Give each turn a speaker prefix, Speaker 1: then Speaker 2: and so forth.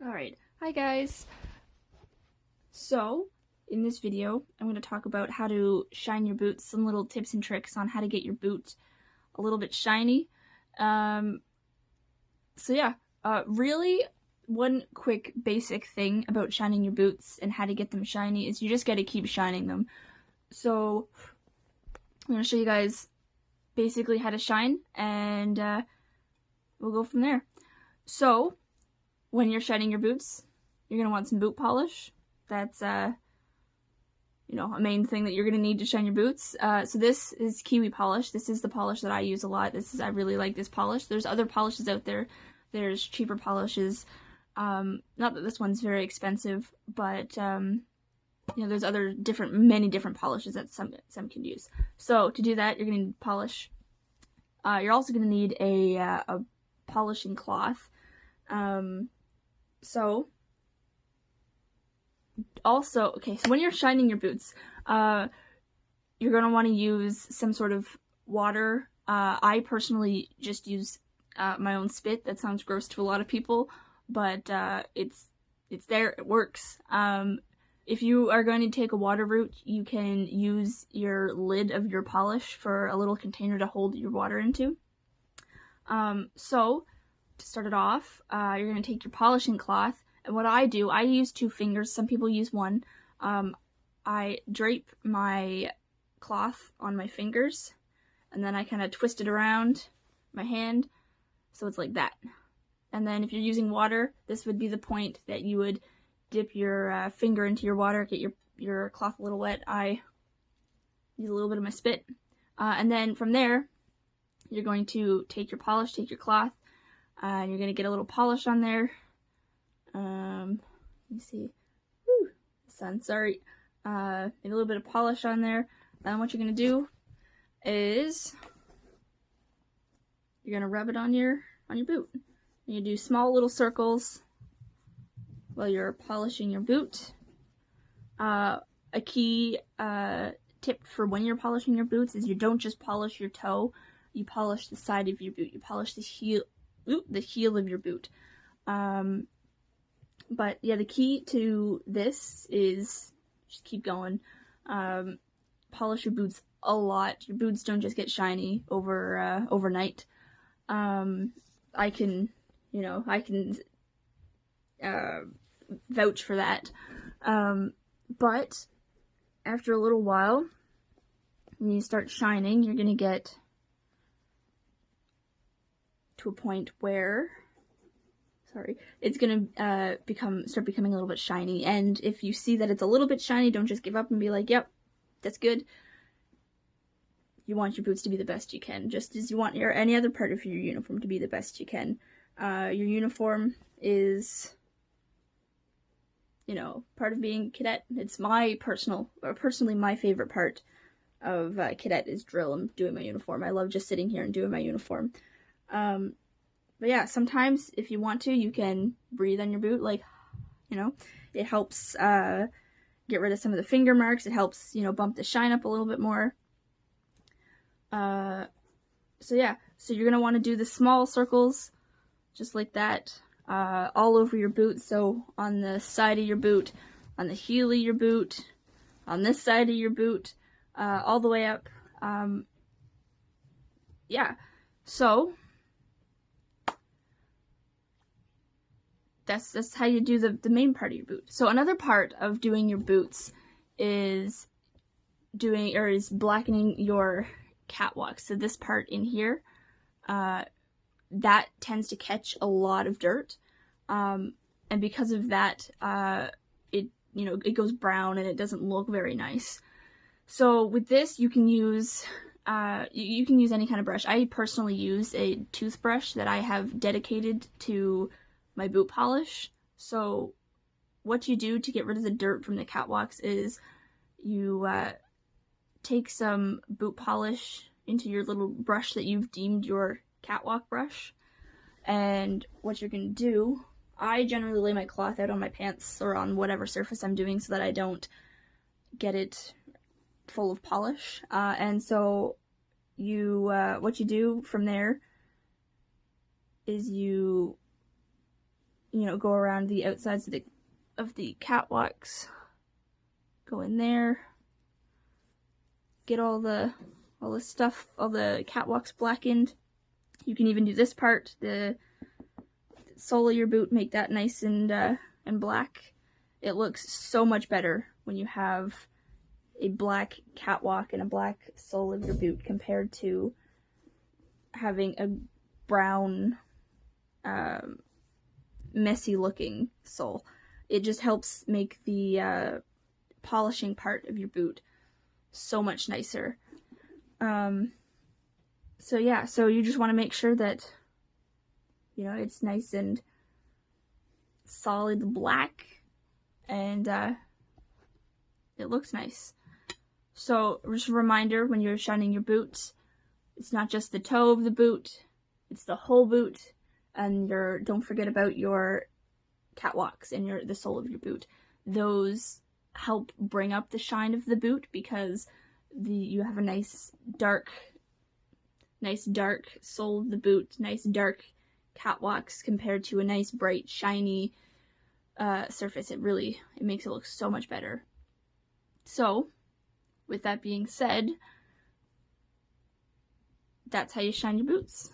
Speaker 1: Alright, hi guys. So, in this video, I'm going to talk about how to shine your boots, some little tips and tricks on how to get your boot a little bit shiny. Really, one quick basic thing about shining your boots and how to get them shiny is you just got to keep shining them. So, I'm going to show you guys basically how to shine, and we'll go from there. So, when you're shining your boots, you're going to want some boot polish. That's, a main thing that you're going to need to shine your boots. So this is kiwi polish. This is the polish that I use a lot. I really like this polish. There's other polishes out there. There's cheaper polishes. Not that this one's very expensive, but, there's many different polishes that some can use. So to do that, you're going to need polish. You're also going to need a polishing cloth. So when you're shining your boots, you're going to want to use some sort of water. I personally just use my own spit. That sounds gross to a lot of people, but it's there, it works. If you are going to take a water route, you can use your lid of your polish for a little container to hold your water into. So to start it off, you're going to take your polishing cloth, and what I do, I use 2 fingers, some people use 1. I drape my cloth on my fingers, and then I kind of twist it around my hand, so it's like that. And then if you're using water, this would be the point that you would dip your finger into your water, get your cloth a little wet. I use a little bit of my spit. And then from there, you're going to take your polish, take your cloth, and you're going to get a little polish on there. Let me see. Woo, sun, sorry. Get a little bit of polish on there. Then what you're going to do is you're going to rub it on your boot. You do small little circles while you're polishing your boot. A key tip for when you're polishing your boots is you don't just polish your toe, you polish the side of your boot. You polish the heel of your boot. But yeah, the key to this is just keep going. Polish your boots a lot. Your boots don't just get shiny overnight. I can vouch for that. But after a little while, when you start shining, you're gonna get to a point where it's gonna start becoming a little bit shiny. And if you see that it's a little bit shiny, don't just give up and be like, yep, that's good. You want your boots to be the best you can, just as you want any other part of your uniform to be the best you can. Your uniform is, part of being cadet. It's personally my favorite part of cadet is drill and doing my uniform. I love just sitting here and doing my uniform. But yeah, sometimes if you want to, you can breathe on your boot, it helps get rid of some of the finger marks. It helps, bump the shine up a little bit more. So you're going to want to do the small circles, just like that, all over your boot. So on the side of your boot, on the heel of your boot, on this side of your boot, all the way up. So that's how you do the main part of your boot. So another part of doing your boots is blackening your catwalk. So this part in here, that tends to catch a lot of dirt, and because of that, it goes brown and it doesn't look very nice. So with this, you can use any kind of brush. I personally use a toothbrush that I have dedicated to my boot polish. So what you do to get rid of the dirt from the catwalks is you take some boot polish into your little brush that you've deemed your catwalk brush, and what you're going to do, I generally lay my cloth out on my pants or on whatever surface I'm doing so that I don't get it full of polish, and so what you do from there is you go around the outsides of the catwalks. Go in there, get all the stuff, all the catwalks blackened. You can even do this part, the sole of your boot, make that nice and black. It looks so much better when you have a black catwalk and a black sole of your boot compared to having a brown, messy looking sole. It just helps make the polishing part of your boot so much nicer. So yeah, so you just want to make sure that it's nice and solid black, and it looks nice. So just a reminder, when you're shining your boots, it's not just the toe of the boot, it's the whole boot, and don't forget about your catwalks and the sole of your boot. Those help bring up the shine of the boot because you have a nice dark sole of the boot, nice dark catwalks compared to a nice bright shiny surface. It makes it look so much better. So with that being said, that's how you shine your boots.